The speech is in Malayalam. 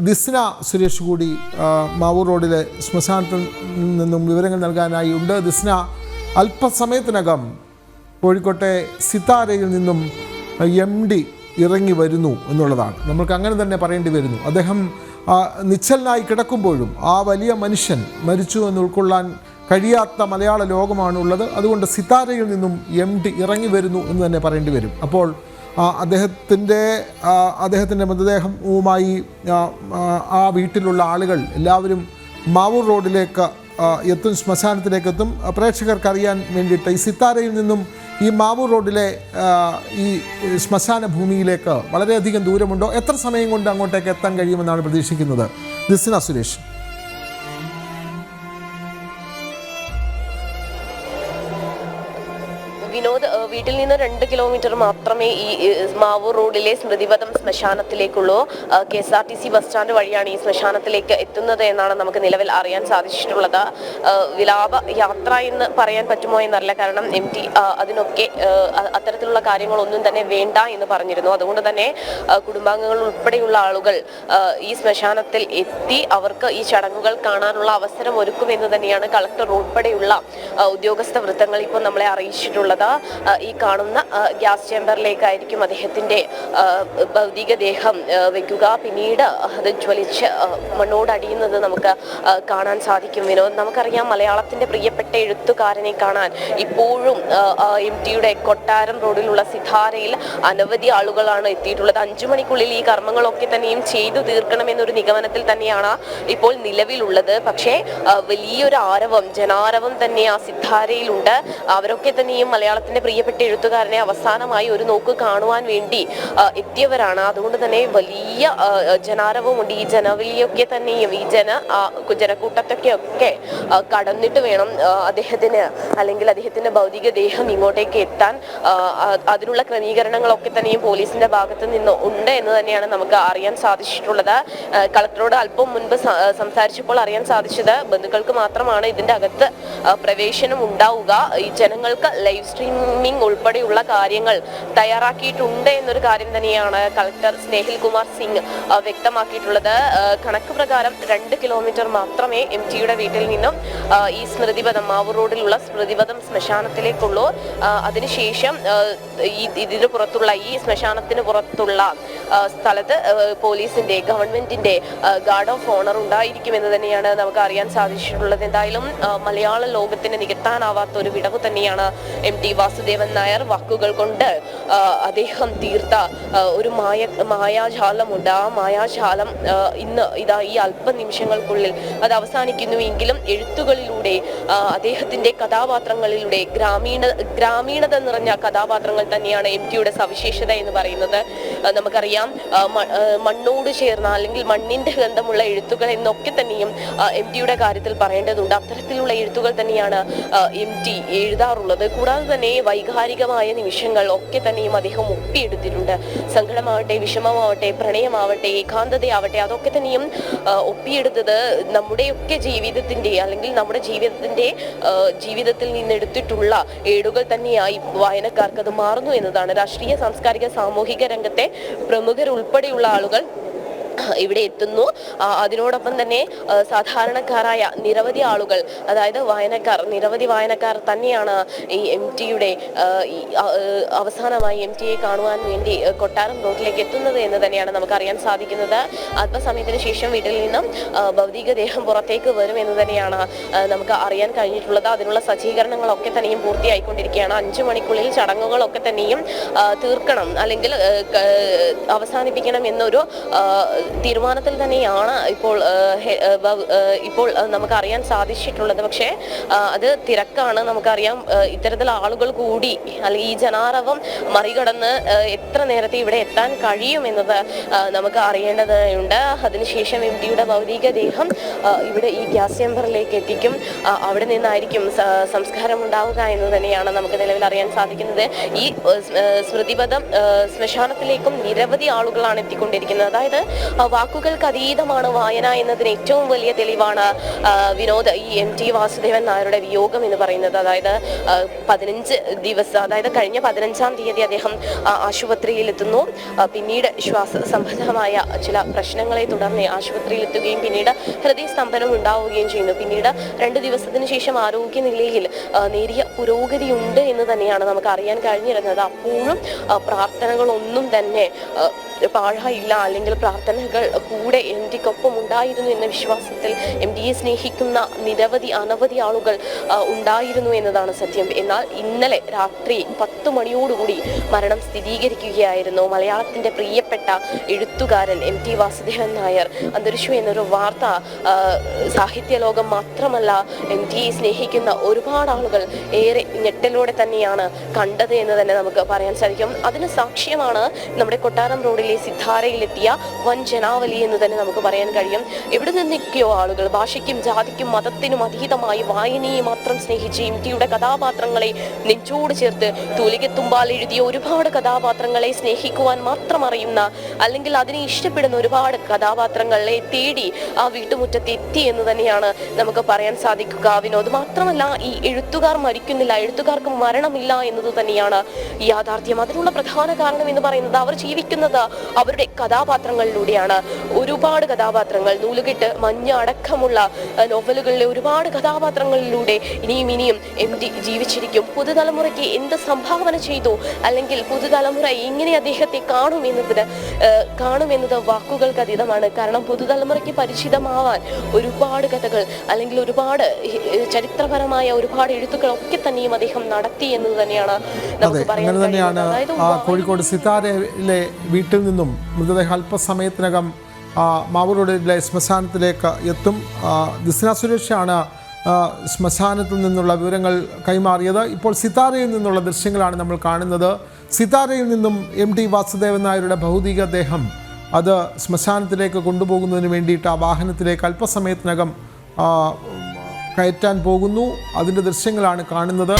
ദിസ്ന സുരേഷ് കൂടി മാവൂർ റോഡിലെ ശ്മശാനത്തിൽ നിന്നും വിവരങ്ങൾ നൽകാനായി ഉണ്ട്. ദിസ്ന, അല്പസമയത്തിനകം കോഴിക്കോട്ടെ സിതാരയിൽ നിന്നും MD ഇറങ്ങി വരുന്നു എന്നുള്ളതാണ്. നമ്മൾക്ക് അങ്ങനെ തന്നെ പറയേണ്ടി വരുന്നു. അദ്ദേഹം നിശ്ചലനായി കിടക്കുമ്പോഴും ആ വലിയ മനുഷ്യൻ മരിച്ചു എന്ന് ഉൾക്കൊള്ളാൻ കഴിയാത്ത മലയാള ലോകമാണുള്ളത്. അതുകൊണ്ട് സിതാരയിൽ നിന്നും MD ഇറങ്ങി വരുന്നു എന്ന് തന്നെ പറയേണ്ടി വരും. അപ്പോൾ അദ്ദേഹത്തിൻ്റെ മൃതദേഹവുമായി ആ വീട്ടിലുള്ള ആളുകൾ എല്ലാവരും മാവൂർ റോഡിലേക്ക് എത്തും, ശ്മശാനത്തിലേക്ക് എത്തും. പ്രേക്ഷകർക്ക് അറിയാൻ വേണ്ടിയിട്ട് ഈ സിത്താരയിൽ നിന്നും ഈ മാവൂർ റോഡിലെ ഈ ശ്മശാന ഭൂമിയിലേക്ക് വളരെയധികം ദൂരമുണ്ടോ? എത്ര സമയം കൊണ്ട് അങ്ങോട്ടേക്ക് എത്താൻ കഴിയുമെന്നാണ് പ്രതീക്ഷിക്കുന്നത്? ദിസ്ന സുരേഷ്. വിനോദ്, വീട്ടിൽ നിന്ന് 2 കിലോമീറ്റർ മാത്രമേ ഈ മാവൂർ റോഡിലെ സ്മൃതിപഥം ശ്മശാനത്തിലേക്കുള്ളൂ. KSRTC ബസ് സ്റ്റാൻഡ് വഴിയാണ് ഈ ശ്മശാനത്തിലേക്ക് എത്തുന്നത് എന്നാണ് നമുക്ക് നിലവിൽ അറിയാൻ സാധിച്ചിട്ടുള്ളത്. വിലാപ യാത്ര എന്ന് പറയാൻ പറ്റുമോ എന്നറിയില്ല. കാരണം MD അതിനൊക്കെ അത്തരത്തിലുള്ള കാര്യങ്ങളൊന്നും തന്നെ വേണ്ട എന്ന് പറഞ്ഞിരുന്നു. അതുകൊണ്ട് തന്നെ കുടുംബാംഗങ്ങൾ ഉൾപ്പെടെയുള്ള ആളുകൾ ഈ ശ്മശാനത്തിൽ എത്തി അവർക്ക് ഈ ചടങ്ങുകൾ കാണാനുള്ള അവസരം ഒരുക്കുമെന്ന് തന്നെയാണ് കളക്ടർ ഉൾപ്പെടെയുള്ള ഉദ്യോഗസ്ഥ വൃത്തങ്ങൾ ഇപ്പോൾ നമ്മളെ അറിയിച്ചിട്ടുള്ളത്. ഈ കാണുന്ന ഗ്യാസ് ചേംബറിലേക്കായിരിക്കും അദ്ദേഹത്തിന്റെ ഭൗതികദേഹം വെക്കുക. പിന്നീട് അത് ജ്വലിച്ച് മണ്ണോടടിയുന്നത് നമുക്ക് കാണാൻ സാധിക്കും. വിനോദ്, നമുക്കറിയാം മലയാളത്തിന്റെ പ്രിയപ്പെട്ട എഴുത്തുകാരനെ കാണാൻ ഇപ്പോഴും MTയുടെ കൊട്ടാരം റോഡിലുള്ള സിതാരയിൽ അനവധി ആളുകളാണ് എത്തിയിട്ടുള്ളത്. 5 മണിക്കുള്ളിൽ ഈ കർമ്മങ്ങളൊക്കെ തന്നെയും ചെയ്തു തീർക്കണമെന്നൊരു നിഗമനത്തിൽ തന്നെയാണ് ഇപ്പോൾ നിലവിലുള്ളത്. പക്ഷേ വലിയൊരു ജനാരവം തന്നെ ആ സിതാരയിലുണ്ട്. അവരൊക്കെ തന്നെയും മലയാളത്തിന്റെ പ്രിയപ്പെട്ട എഴുത്തുകാരനെ അവസാനമായി ഒരു നോക്ക് കാണുവാൻ വേണ്ടി എത്തിയവരാണ്. അതുകൊണ്ട് തന്നെ വലിയ ജനാരവമുണ്ട്. ഈ ജനവലിയൊക്കെ തന്നെയും ഈ ജനക്കൂട്ടത്തൊക്കെ കടന്നിട്ട് വേണം അദ്ദേഹത്തിന് അല്ലെങ്കിൽ അദ്ദേഹത്തിന്റെ ഭൗതികദേഹം ഇങ്ങോട്ടേക്ക് എത്താൻ. അതിനുള്ള ക്രമീകരണങ്ങളൊക്കെ തന്നെയും പോലീസിന്റെ ഭാഗത്ത് നിന്ന് ഉണ്ട് എന്ന് തന്നെയാണ് നമുക്ക് അറിയാൻ സാധിച്ചിട്ടുള്ളത്. കളക്ടറോട് അല്പം മുൻപ് സംസാരിച്ചപ്പോൾ അറിയാൻ സാധിച്ചത് ബന്ധുക്കൾക്ക് മാത്രമാണ് ഇതിന്റെ അകത്ത് പ്രവേശനം ഉണ്ടാവുക. ഈ ജനങ്ങൾക്ക് ലൈവ് സ്ട്രീമിംഗ് ഉൾപ്പെടെയുള്ള കാര്യങ്ങൾ തയ്യാറാക്കിയിട്ടുണ്ട് എന്നൊരു കാര്യം തന്നെയാണ് കളക്ടർ സ്നേഹിൽ കുമാർ സിംഗ് വ്യക്തമാക്കിയിട്ടുള്ളത്. കണക്ക് പ്രകാരം 2 കിലോമീറ്റർ മാത്രമേ MTയുടെ വീട്ടിൽ നിന്നും ഈ സ്മൃതിപഥം മാവൂർ റോഡിലുള്ള സ്മൃതിപഥം ശ്മശാനത്തിലേക്കുള്ളൂ. അതിനുശേഷം ഇതിന് പുറത്തുള്ള ഈ ശ്മശാനത്തിന് പുറത്തുള്ള സ്ഥലത്ത് പോലീസിന്റെ ഗവൺമെന്റിന്റെ ഗാർഡ് ഓഫ് ഓണർ ഉണ്ടായിരിക്കുമെന്ന് തന്നെയാണ് നമുക്ക് അറിയാൻ സാധിച്ചിട്ടുള്ളത്. എന്തായാലും മലയാള ലോകത്തിന് നികത്താനാവാത്ത ഒരു വിടവ് തന്നെയാണ് MT വാസുദേവൻ നായർ. വാക്കുകൾ കൊണ്ട് അദ്ദേഹം തീർത്ത ഒരു മായാജാലമുണ്ട്. ആ മായാജാലം ഇന്ന് ഈ അല്പനിമിഷങ്ങൾക്കുള്ളിൽ അത് അവസാനിക്കുന്നുവെങ്കിലും എഴുത്തുകളിലൂടെ അദ്ദേഹത്തിന്റെ കഥാപാത്രങ്ങളിലൂടെ ഗ്രാമീണത നിറഞ്ഞ കഥാപാത്രങ്ങൾ തന്നെയാണ് MTയുടെ സവിശേഷത എന്ന് പറയുന്നത്. നമുക്കറിയാം മണ്ണോട് ചേർന്ന അല്ലെങ്കിൽ മണ്ണിന്റെ ഗന്ധമുള്ള എഴുത്തുകൾ എന്നൊക്കെ തന്നെയും MTയുടെ കാര്യത്തിൽ പറയേണ്ടതുണ്ട്. അത്തരത്തിലുള്ള എഴുത്തുകൾ തന്നെയാണ് MT എഴുതാറുള്ളത്. കൂടാതെ തന്നെ വൈകാരികമായ നിമിഷങ്ങൾ ഒക്കെ തന്നെയും അദ്ദേഹം ഒപ്പിയെടുത്തിട്ടുണ്ട്. സങ്കടമാവട്ടെ, വിഷമമാവട്ടെ, പ്രണയമാവട്ടെ, ഏകാന്തതയാവട്ടെ, അതൊക്കെ തന്നെയും ഒപ്പിയെടുത്തത് നമ്മുടെയൊക്കെ ജീവിതത്തിന്റെ അല്ലെങ്കിൽ നമ്മുടെ ജീവിതത്തിൽ നിന്നെടുത്തിട്ടുള്ള ഏടുകൾ തന്നെയായി വായനക്കാർക്ക് അത് മാറുന്നു എന്നതാണ്. രാഷ്ട്രീയ, സാംസ്കാരിക, സാമൂഹിക രംഗത്തെ പ്രമുഖരുൾപ്പെടെയുള്ള ആളുകൾ ഇവിടെ എത്തുന്നു. അതിനോടൊപ്പം തന്നെ സാധാരണക്കാരായ നിരവധി ആളുകൾ, അതായത് നിരവധി വായനക്കാർ തന്നെയാണ് ഈ MTയുടെ അവസാനമായി MTയെ കാണുവാൻ വേണ്ടി കൊട്ടാരം റോഡിലേക്ക് എത്തുന്നത് എന്ന് തന്നെയാണ് നമുക്ക് അറിയാൻ സാധിക്കുന്നത്. അല്പസമയത്തിന് ശേഷം വീട്ടിൽ നിന്നും ഭൗതികദേഹം പുറത്തേക്ക് വരും എന്ന് തന്നെയാണ് നമുക്ക് അറിയാൻ കഴിഞ്ഞിട്ടുള്ളത്. അതിനുള്ള സജ്ജീകരണങ്ങളൊക്കെ തന്നെയും പൂർത്തിയായിക്കൊണ്ടിരിക്കുകയാണ്. 5 മണിക്കുള്ളിൽ ചടങ്ങുകളൊക്കെ തന്നെയും തീർക്കണം അല്ലെങ്കിൽ അവസാനിപ്പിക്കണം എന്നൊരു തീരുമാനത്തിൽ തന്നെയാണ് ഇപ്പോൾ നമുക്ക് അറിയാൻ സാധിച്ചിട്ടുള്ളത്. പക്ഷേ അത് തിരക്കാണ്. നമുക്കറിയാം ഇത്തരത്തിൽ ആളുകൾ കൂടി അല്ലെങ്കിൽ ഈ ജനാരവം മറികടന്ന് എത്ര നേരത്തെ ഇവിടെ എത്താൻ കഴിയുമെന്നത് നമുക്ക് അറിയേണ്ടതുണ്ട്. അതിനുശേഷം MTയുടെ ഭൗതികദേഹം ഇവിടെ ഈ ഗ്യാസ് ചേംബറിലേക്ക് എത്തിക്കും. അവിടെ നിന്നായിരിക്കും സംസ്കാരം ഉണ്ടാവുക എന്ന് തന്നെയാണ് നമുക്ക് നിലവിൽ അറിയാൻ സാധിക്കുന്നത്. ഈ സ്മൃതിപഥം ശ്മശാനത്തിലേക്കും നിരവധി ആളുകളാണ് എത്തിക്കൊണ്ടിരിക്കുന്നത്. അതായത് വാക്കുകൾക്ക് അതീതമാണ് വായന എന്നതിന് ഏറ്റവും വലിയ തെളിവാണ് വിനോദ് ഈ MT വാസുദേവൻ നായരുടെ വിയോഗം എന്ന് പറയുന്നത്. അതായത് 15 ദിവസം, അതായത് കഴിഞ്ഞ 15-ാം തീയതി അദ്ദേഹം ആശുപത്രിയിൽ എത്തുന്നു. പിന്നീട് ശ്വാസ സംബന്ധമായ ചില പ്രശ്നങ്ങളെ തുടർന്ന് ആശുപത്രിയിൽ എത്തുകയും പിന്നീട് ഹൃദയസ്തംഭനം ഉണ്ടാവുകയും ചെയ്യുന്നു. പിന്നീട് 2 ദിവസത്തിന് ശേഷം ആരോഗ്യനിലയിൽ നേരിയ പുരോഗതി ഉണ്ട് എന്ന് തന്നെയാണ് നമുക്ക് അറിയാൻ കഴിഞ്ഞിരുന്നത്. അപ്പോഴും പ്രാർത്ഥനകളൊന്നും തന്നെ പാഴായില്ല, അല്ലെങ്കിൽ പ്രാർത്ഥനകൾ കൂടെ MTക്കൊപ്പം ഉണ്ടായിരുന്നു എന്ന വിശ്വാസത്തിൽ MTയെ സ്നേഹിക്കുന്ന അനവധി ആളുകൾ ഉണ്ടായിരുന്നു എന്നതാണ് സത്യം. എന്നാൽ ഇന്നലെ രാത്രി 10 മണിയോടുകൂടി മരണം സ്ഥിരീകരിക്കുകയായിരുന്നു. മലയാളത്തിന്റെ പ്രിയപ്പെട്ട എഴുത്തുകാരൻ MT വാസുദേവൻ നായർ അന്തരിച്ചു എന്നൊരു വാർത്ത സാഹിത്യ ലോകം മാത്രമല്ല MTയെ സ്നേഹിക്കുന്ന ഒരുപാട് ആളുകൾ ഏറെ ഞെട്ടലോടെ തന്നെയാണ് കണ്ടത് എന്ന് തന്നെ നമുക്ക് പറയാൻ സാധിക്കും. അതിന് സാക്ഷ്യമാണ് നമ്മുടെ കൊട്ടാരം റോഡിലെ സിത്താരയിലെത്തിയ വൻ ജനാവലി എന്ന് തന്നെ നമുക്ക് പറയാൻ കഴിയും. എവിടെ നിന്നൊക്കെയോ ആളുകൾ ഭാഷയ്ക്കും ജാതിക്കും മതത്തിനും അതീതമായി വായനയെ മാത്രം സ്നേഹിച്ച് MTയുടെ കഥാപാത്രങ്ങളെ നെഞ്ചോട് ചേർത്ത് തൂലികത്തുമ്പാൽ എഴുതിയ ഒരുപാട് കഥാപാത്രങ്ങളെ സ്നേഹിക്കുവാൻ മാത്രം അറിയുന്ന, അല്ലെങ്കിൽ അതിനെ ഇഷ്ടപ്പെടുന്ന ഒരുപാട് കഥാപാത്രങ്ങളെ തേടി ആ വീട്ടുമുറ്റത്ത് എത്തി എന്ന് തന്നെയാണ് നമുക്ക് പറയാൻ സാധിക്കുക. വിനോദ് മാത്രമല്ല, ഈ എഴുത്തുകാർ മരിക്കുന്നില്ല, എഴുത്തുകാർക്ക് മരണമില്ല എന്നത് തന്നെയാണ് യാഥാർത്ഥ്യം. അതിനുള്ള പ്രധാന കാരണം എന്ന് പറയുന്നത് അവർ ജീവിക്കുന്നത് അവരുടെ കഥാപാത്രങ്ങളിലൂടെയാണ്. ഒരുപാട് കഥാപാത്രങ്ങൾ, നൂലുകെട്ട്, മഞ്ഞ അടക്കമുള്ള നോവലുകളിലെ ഒരുപാട് കഥാപാത്രങ്ങളിലൂടെ ഇനിയും MT ജീവിച്ചിരിക്കും. പുതുതലമുറയ്ക്ക് എന്ത് സംഭാവന ചെയ്തു, അല്ലെങ്കിൽ പുതുതലമുറ എങ്ങനെ അദ്ദേഹത്തെ കാണുമെന്നത് വാക്കുകൾക്ക് അതീതമാണ്. കാരണം പുതുതലമുറയ്ക്ക് പരിചിതമാവാൻ ഒരുപാട് കഥകൾ, അല്ലെങ്കിൽ ഒരുപാട് ചരിത്രപരമായ ഒരുപാട് എഴുത്തുകളൊക്കെ തന്നെയും അദ്ദേഹം നടത്തി എന്നത് തന്നെയാണ് നമുക്ക് പറയാൻ കഴിയുന്നത്. കോഴിക്കോട് സിത്താരയിലെ വീട്ടിൽ നിന്നും മൃതദേഹം അല്പസമയത്തിനകം മാവൂർ റോഡിലെ ശ്മശാനത്തിലേക്ക് എത്തും. ദിസ്ന സുരേഷാണ് ശ്മശാനത്തിൽ നിന്നുള്ള വിവരങ്ങൾ കൈമാറിയത്. ഇപ്പോൾ സിത്താരയിൽ നിന്നുള്ള ദൃശ്യങ്ങളാണ് നമ്മൾ കാണുന്നത്. സിത്താരയിൽ നിന്നും MT വാസുദേവൻ നായരുടെ ഭൗതികദേഹം അത് ശ്മശാനത്തിലേക്ക് കൊണ്ടുപോകുന്നതിന് വേണ്ടിയിട്ട് ആ വാഹനത്തിലേക്ക് അല്പസമയത്തിനകം കയറ്റാൻ പോകുന്നു. അതിൻ്റെ ദൃശ്യങ്ങളാണ് കാണുന്നത്.